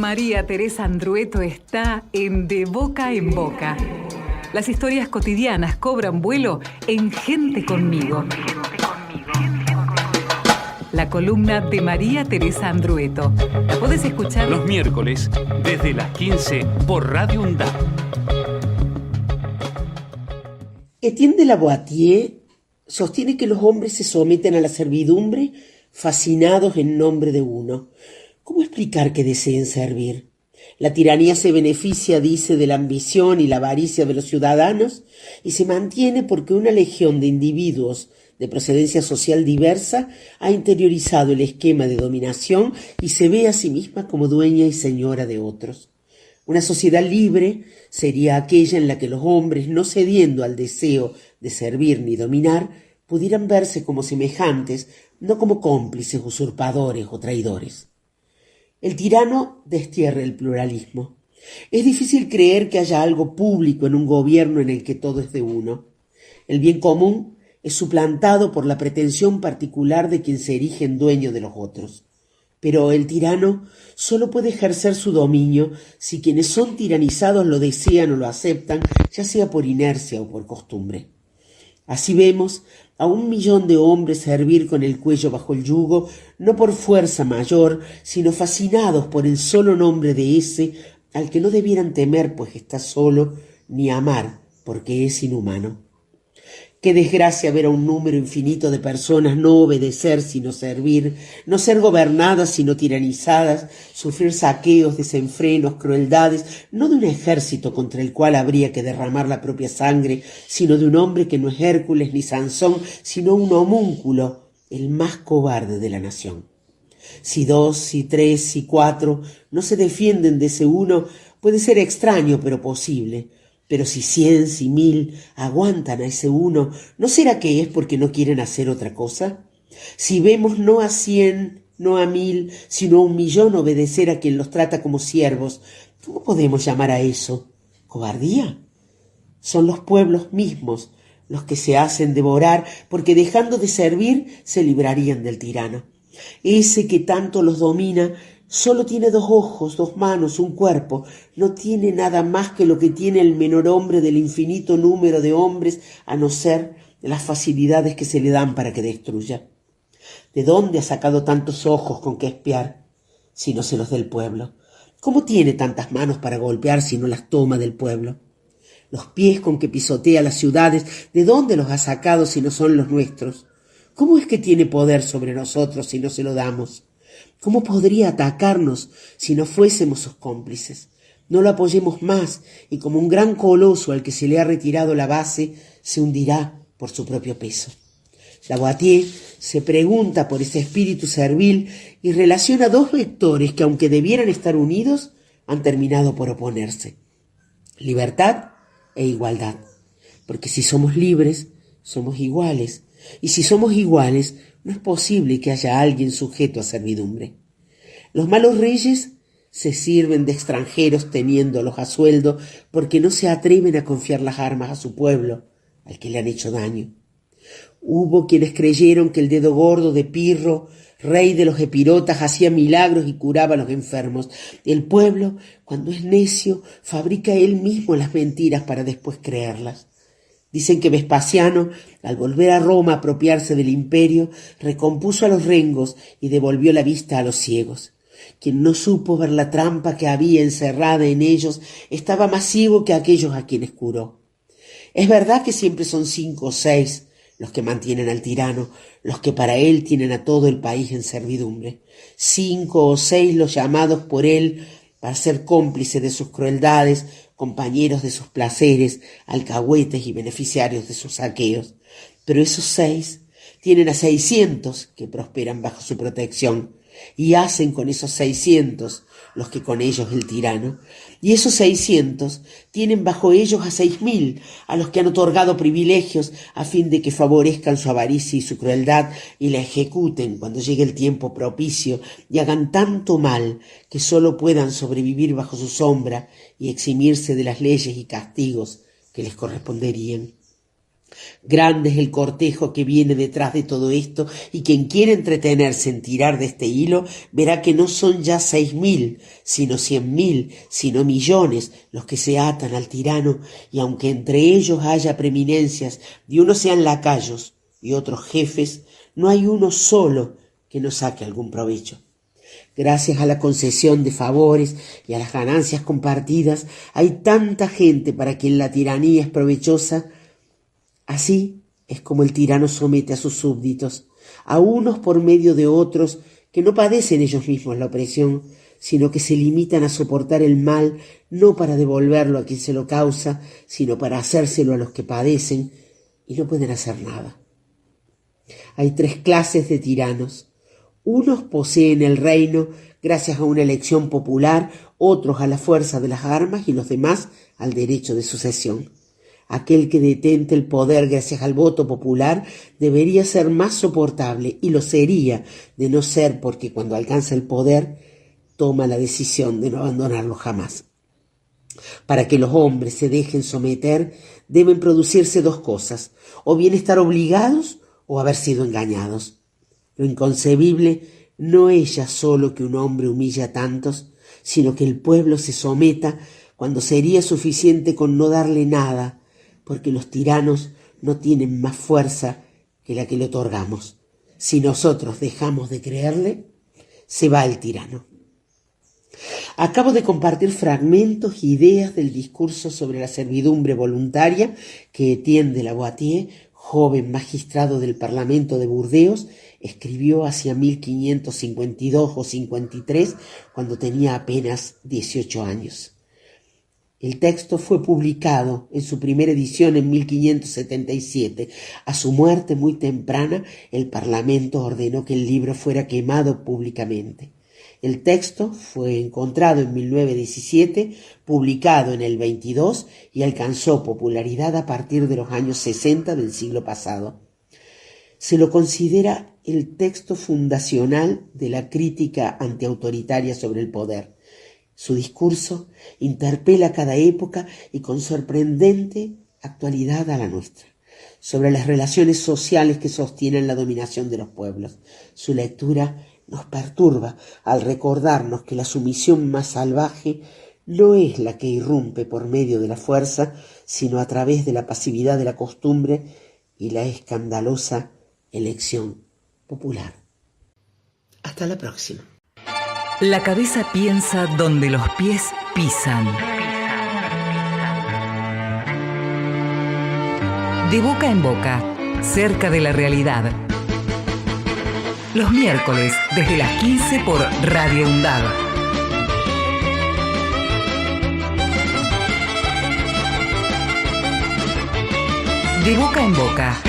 María Teresa Andrueto está en De Boca en Boca. Las historias cotidianas cobran vuelo en Gente Conmigo. La columna de María Teresa Andrueto. La podés escuchar los miércoles desde las 15 por Radio UNDAP. Etienne de Lavoisier sostiene que los hombres se someten a la servidumbre fascinados en nombre de uno. ¿Cómo explicar que deseen servir? La tiranía se beneficia, dice, de la ambición y la avaricia de los ciudadanos y se mantiene porque una legión de individuos de procedencia social diversa ha interiorizado el esquema de dominación y se ve a sí misma como dueña y señora de otros. Una sociedad libre sería aquella en la que los hombres, no cediendo al deseo de servir ni dominar, pudieran verse como semejantes, no como cómplices, usurpadores o traidores. El tirano destierra el pluralismo. Es difícil creer que haya algo público en un gobierno en el que todo es de uno. El bien común es suplantado por la pretensión particular de quien se erige en dueño de los otros. Pero el tirano solo puede ejercer su dominio si quienes son tiranizados lo desean o lo aceptan, ya sea por inercia o por costumbre. Así vemos a 1 millón de hombres servir con el cuello bajo el yugo, no por fuerza mayor, sino fascinados por el solo nombre de ese al que no debieran temer pues está solo, ni amar porque es inhumano. Qué desgracia ver a un número infinito de personas no obedecer sino servir, no ser gobernadas sino tiranizadas, sufrir saqueos, desenfrenos, crueldades, no de un ejército contra el cual habría que derramar la propia sangre, sino de un hombre que no es Hércules ni Sansón, sino un homúnculo, el más cobarde de la nación. Si 2, si 3, si 4 no se defienden de ese uno, puede ser extraño pero posible. Pero si 100, si 1000 aguantan a ese uno, ¿no será que es porque no quieren hacer otra cosa? Si vemos no a 100, no a 1000, sino a 1 millón obedecer a quien los trata como siervos, ¿cómo podemos llamar a eso? ¿Cobardía? Son los pueblos mismos los que se hacen devorar porque dejando de servir se librarían del tirano. Ese que tanto los domina solo tiene 2 ojos, 2 manos, un cuerpo. No tiene nada más que lo que tiene el menor hombre del infinito número de hombres, a no ser las facilidades que se le dan para que destruya. ¿De dónde ha sacado tantos ojos con que espiar, si no se los del pueblo? ¿Cómo tiene tantas manos para golpear si no las toma del pueblo? Los pies con que pisotea las ciudades, ¿de dónde los ha sacado si no son los nuestros? ¿Cómo es que tiene poder sobre nosotros si no se lo damos? ¿Cómo podría atacarnos si no fuésemos sus cómplices? No lo apoyemos más y como un gran coloso al que se le ha retirado la base, se hundirá por su propio peso. Lavoisier se pregunta por ese espíritu servil y relaciona 2 vectores que, aunque debieran estar unidos, han terminado por oponerse: libertad e igualdad. Porque si somos libres, somos iguales. Y si somos iguales, no es posible que haya alguien sujeto a servidumbre. Los malos reyes se sirven de extranjeros teniéndolos a sueldo porque no se atreven a confiar las armas a su pueblo, al que le han hecho daño. Hubo quienes creyeron que el dedo gordo de Pirro, rey de los epirotas, hacía milagros y curaba a los enfermos. El pueblo, cuando es necio, fabrica él mismo las mentiras para después creerlas. Dicen que Vespasiano, al volver a Roma a apropiarse del imperio, recompuso a los rengos y devolvió la vista a los ciegos. Quien no supo ver la trampa que había encerrada en ellos estaba más ciego que aquellos a quienes curó. Es verdad que siempre son 5 o 6 los que mantienen al tirano, los que para él tienen a todo el país en servidumbre. 5 o 6 los llamados por él para ser cómplices de sus crueldades, compañeros de sus placeres, alcahuetes y beneficiarios de sus saqueos. Pero esos 6 tienen a 600 que prosperan bajo su protección y hacen con esos 600 los que con ellos el tirano. Y esos 600 tienen bajo ellos a 6000, a los que han otorgado privilegios a fin de que favorezcan su avaricia y su crueldad y la ejecuten cuando llegue el tiempo propicio y hagan tanto mal que solo puedan sobrevivir bajo su sombra y eximirse de las leyes y castigos que les corresponderían. Grande es el cortejo que viene detrás de todo esto, y quien quiere entretenerse en tirar de este hilo verá que no son ya 6.000, sino 100.000, sino millones los que se atan al tirano, y aunque entre ellos haya preeminencias y unos sean lacayos y otros jefes, no hay uno solo que no saque algún provecho. Gracias a la concesión de favores y a las ganancias compartidas, hay tanta gente para quien la tiranía es provechosa. Así es como el tirano somete a sus súbditos, a unos por medio de otros que no padecen ellos mismos la opresión, sino que se limitan a soportar el mal no para devolverlo a quien se lo causa, sino para hacérselo a los que padecen y no pueden hacer nada. Hay 3 clases de tiranos. Unos poseen el reino gracias a una elección popular, otros a la fuerza de las armas y los demás al derecho de sucesión. Aquel que detente el poder gracias al voto popular debería ser más soportable, y lo sería de no ser porque cuando alcanza el poder toma la decisión de no abandonarlo jamás. Para que los hombres se dejen someter deben producirse 2 cosas, o bien estar obligados o haber sido engañados. Lo inconcebible no es ya solo que un hombre humille a tantos, sino que el pueblo se someta cuando sería suficiente con no darle nada, porque los tiranos no tienen más fuerza que la que le otorgamos. Si nosotros dejamos de creerle, se va el tirano. Acabo de compartir fragmentos e ideas del discurso sobre la servidumbre voluntaria que Etienne de la Boëtie, joven magistrado del Parlamento de Burdeos, escribió hacia 1552 o 53, cuando tenía apenas 18 años. El texto fue publicado en su primera edición en 1577. A su muerte muy temprana, el Parlamento ordenó que el libro fuera quemado públicamente. El texto fue encontrado en 1917, publicado en el 22 y alcanzó popularidad a partir de los años 60 del siglo pasado. Se lo considera el texto fundacional de la crítica antiautoritaria sobre el poder. Su discurso interpela a cada época y con sorprendente actualidad a la nuestra, sobre las relaciones sociales que sostienen la dominación de los pueblos. Su lectura nos perturba al recordarnos que la sumisión más salvaje no es la que irrumpe por medio de la fuerza, sino a través de la pasividad de la costumbre y la escandalosa elección popular. Hasta la próxima. La cabeza piensa donde los pies pisan. De boca en boca, cerca de la realidad. Los miércoles, desde las 15 por Radio UNDAB. De boca en boca.